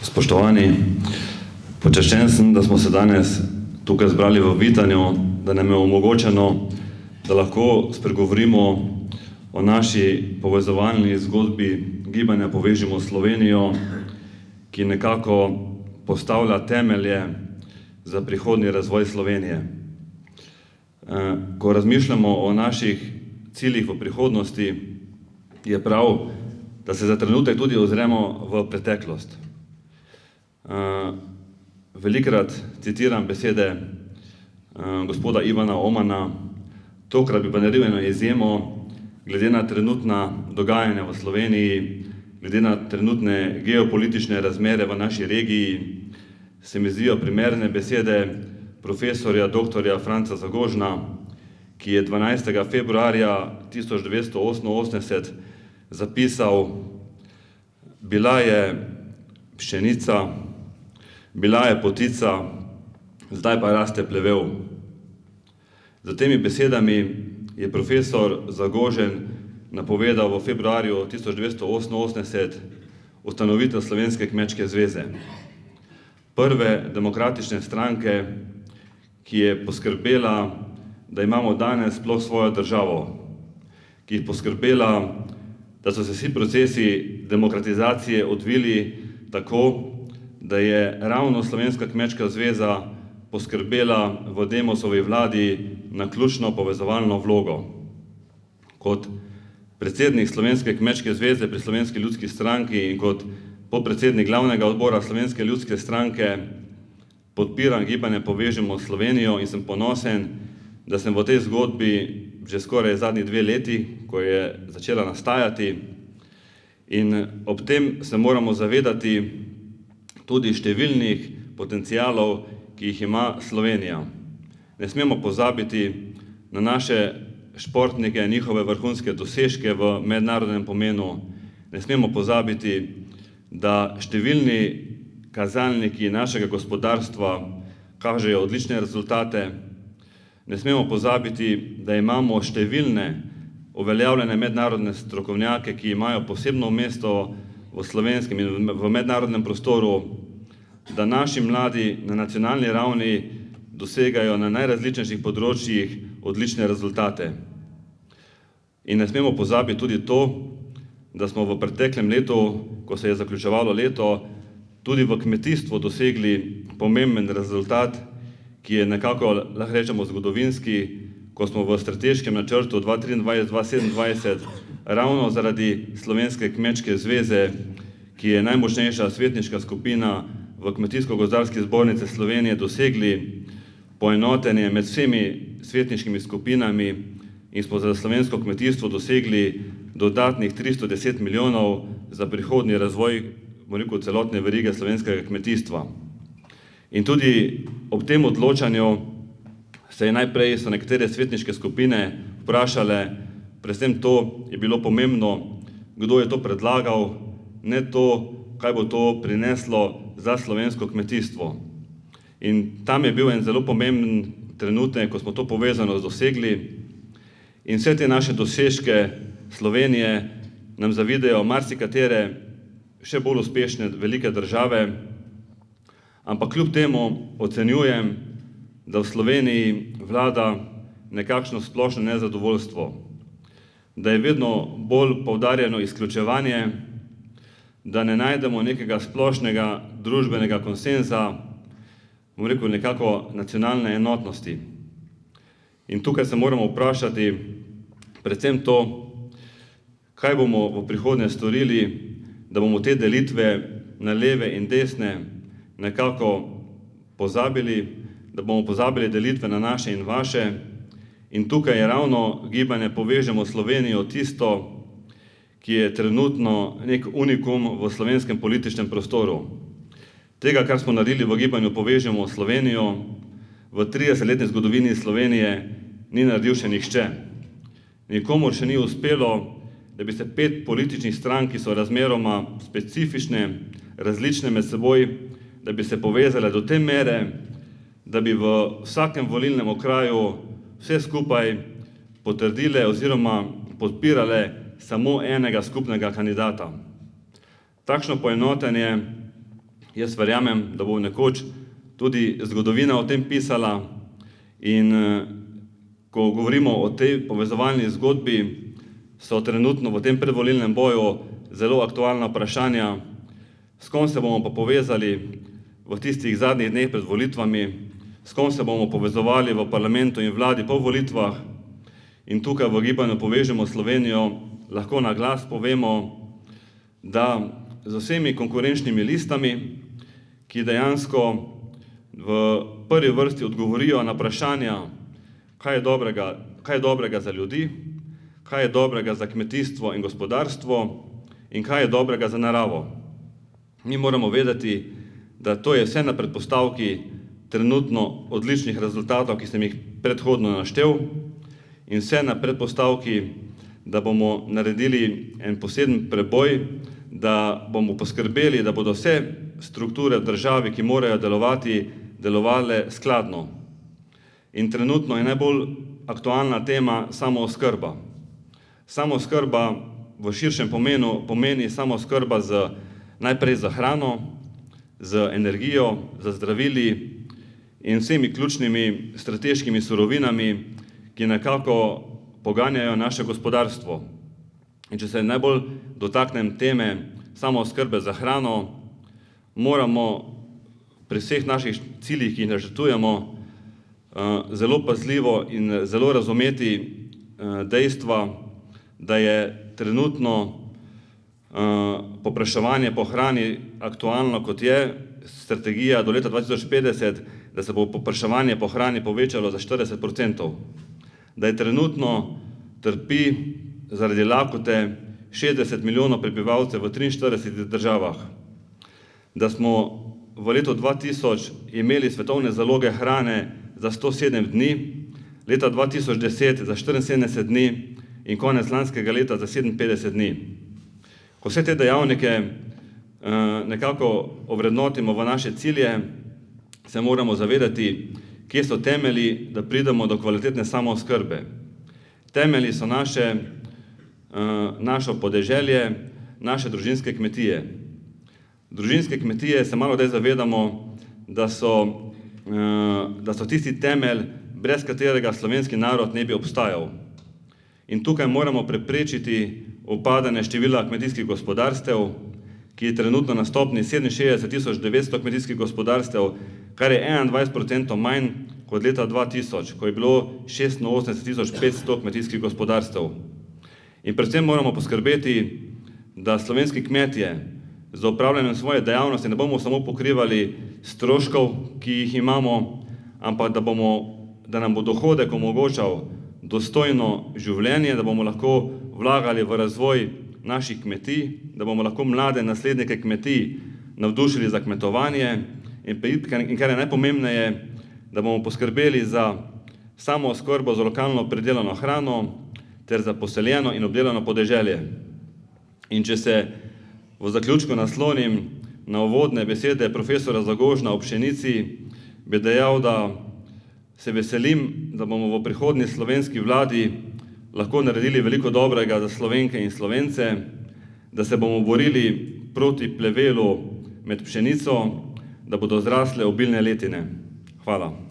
Spoštovani, počaščen sem, da smo se danes tukaj zbrali v Vitanju, da nam je omogočeno, da lahko spregovorimo o naši povezovalni zgodbi gibanja Povežimo Slovenijo, ki nekako postavlja temelje za prihodnji razvoj Slovenije. Ko razmišljamo o naših ciljih v prihodnosti, je prav, da se za trenutek tudi ozremo v preteklost. Velikrat citiram besede gospoda Ivana Omana, tokrat bi pa naredil eno izjemo, glede na trenutna dogajanja v Sloveniji, glede na trenutne geopolitične razmere v naši regiji, se mi zdijo primerne besede profesorja dr. Franca Zagožna, ki je 12. februarja 1988 zapisal: bila je pšenica, bila je potica, zdaj pa raste plevel. Za temi besedami je profesor Zagožen napovedal v februarju 1988 ustanovitev Slovenske kmečke zveze, prve demokratične stranke, ki je poskrbela, da imamo danes sploh svojo državo, ki je poskrbela, da so se vsi procesi demokratizacije odvili tako, da je ravno Slovenska kmečka zveza poskrbela v Demosovi vladi na ključno povezovalno vlogo. Kot predsednik Slovenske kmečke zveze pri Slovenski ljudski stranki in kot podpredsednik glavnega odbora Slovenske ljudske stranke podpiram gibanje Povežimo Slovenijo in sem ponosen, da sem v tej zgodbi že skoraj zadnji 2 leti, ko je začela nastajati, in ob tem se moramo zavedati tudi številnih potencialov, ki jih ima Slovenija. Ne smemo pozabiti na naše športnike, njihove vrhunske dosežke v mednarodnem pomenu. Ne smemo pozabiti, da številni kazalniki našega gospodarstva kažejo odlične rezultate. Ne smemo pozabiti, da imamo številne uveljavljene mednarodne strokovnjake, ki imajo posebno mesto v slovenskem in v mednarodnem prostoru, da naši mladi na nacionalni ravni dosegajo na najrazličnejših področjih odlične rezultate. In ne smemo pozabiti tudi to, da smo v preteklem letu, ko se je zaključevalo leto, tudi v kmetijstvu dosegli pomemben rezultat, ki je nekako, lahko rečemo, zgodovinski, ko smo v strateškem načrtu 2023-2027 ravno zaradi Slovenske kmečke zveze, ki je najmočnejša svetniška skupina v Kmetijsko-gozdarski zbornici Slovenije, dosegli poenotenje med vsemi svetniškimi skupinami in smo za slovensko kmetijstvo dosegli dodatnih 310 milijonov za prihodnji razvoj, celotne verige slovenskega kmetijstva. In tudi ob tem odločanju so nekatere svetniške skupine vprašale, predvsem to je bilo pomembno, kdo je to predlagal, ne to, kaj bo to prineslo za slovensko kmetijstvo. In tam je bil en zelo pomemben trenutek, ko smo to povezanost dosegli, in vse te naše dosežke Slovenije nam zavidajo marsikatere še bolj uspešne velike države, ampak kljub temu ocenjujem, da v Sloveniji vlada nekakšno splošno nezadovoljstvo, da je vedno bolj poudarjeno izključevanje, da ne najdemo nekega splošnega družbenega konsenza, nekako nacionalne enotnosti. In tukaj se moramo vprašati predvsem to, kaj bomo v prihodnje storili, da bomo te delitve na leve in desne nekako pozabili, da bomo pozabili delitve na naše in vaše. In tukaj je ravno gibanje Povežimo Slovenijo tisto, ki je trenutno nek unikum v slovenskem političnem prostoru. Tega, kar smo naredili v gibanju Povežimo Slovenijo, v 30-letni zgodovini Slovenije ni naredil še nihče. Nikomur še ni uspelo, da bi se 5 političnih strank, ki so razmeroma specifične, različne med seboj, da bi se povezale do te mere, da bi v vsakem volilnem okraju vse skupaj potrdile oziroma podpirale samo enega skupnega kandidata. Takšno poenotenje Jaz verjamem, da bo nekoč tudi zgodovina o tem pisala in ko govorimo o tej povezovalni zgodbi, so trenutno v tem predvolilnem boju zelo aktualna vprašanja, s kom se bomo pa povezali v tistih zadnjih dneh pred volitvami, s kom se bomo povezovali v parlamentu in vladi po volitvah in tukaj v Gibanju Povežemo Slovenijo lahko na glas povemo, da z vsemi konkurenčnimi listami, ki dejansko v prvi vrsti odgovorijo na vprašanja, kaj je dobrega za ljudi, kaj je dobrega za kmetijstvo in gospodarstvo in kaj je dobrega za naravo. Mi moramo vedeti, da to je vse na predpostavki trenutno odličnih rezultatov, ki sem jih predhodno naštel, in vse na predpostavki, da bomo naredili en poseben preboj, da bomo poskrbeli, da bodo vse strukture v državi, ki morajo delovati, delovale skladno. In trenutno je najbolj aktualna tema samooskrba. Samooskrba v širšem pomenu pomeni samooskrba najprej za hrano, z energijo, za zdravili in vsemi ključnimi strateškimi surovinami, ki nekako poganjajo naše gospodarstvo. In če se najbolj dotaknem teme samooskrbe za hrano, moramo pri vseh naših ciljih, ki jih načrtujemo, zelo pazljivo in zelo razumeti dejstva, da je trenutno povpraševanje po hrani aktualno, kot je strategija do leta 2050, da se bo povpraševanje po hrani povečalo za 40%, da je trenutno trpi zaradi lakote 60 milijonov prebivalcev v 43 državah, da smo v letu 2000 imeli svetovne zaloge hrane za 107 dni, leta 2010 za 74 dni in konec lanskega leta za 57 dni. Ko vse te dejavnike nekako ovrednotimo v naše cilje, se moramo zavedati, kje so temelji, da pridemo do kvalitetne samooskrbe. Temelji so naše podeželje, naše družinske kmetije. Družinske kmetije se malodaj zavedamo, da so tisti temelj, brez katerega slovenski narod ne bi obstajal. In tukaj moramo preprečiti upadanje števila kmetijskih gospodarstev, ki je trenutno na stopni 67.900 kmetijskih gospodarstev, kar je 21% manj kot leta 2000, ko je bilo 86.500 kmetijskih gospodarstev. In predvsem moramo poskrbeti, da slovenski kmetje za upravljanje svoje dejavnosti ne bomo samo pokrivali stroškov, ki jih imamo, ampak da nam bo dohodek omogočal dostojno življenje, da bomo lahko vlagali v razvoj naših kmetij, da bomo lahko mlade naslednike kmetij navdušili za kmetovanje in kar je najpomembneje, da bomo poskrbeli za samooskrbo z lokalno pridelano hrano ter za poseljeno in obdelano podeželje. In če se v zaključku naslonim na uvodne besede profesora Zagožna o pšenici, bi dejal, da se veselim, da bomo v prihodnji slovenski vladi lahko naredili veliko dobrega za Slovenke in Slovence, da se bomo borili proti plevelu med pšenico, da bodo zrasle obilne letine. Hvala.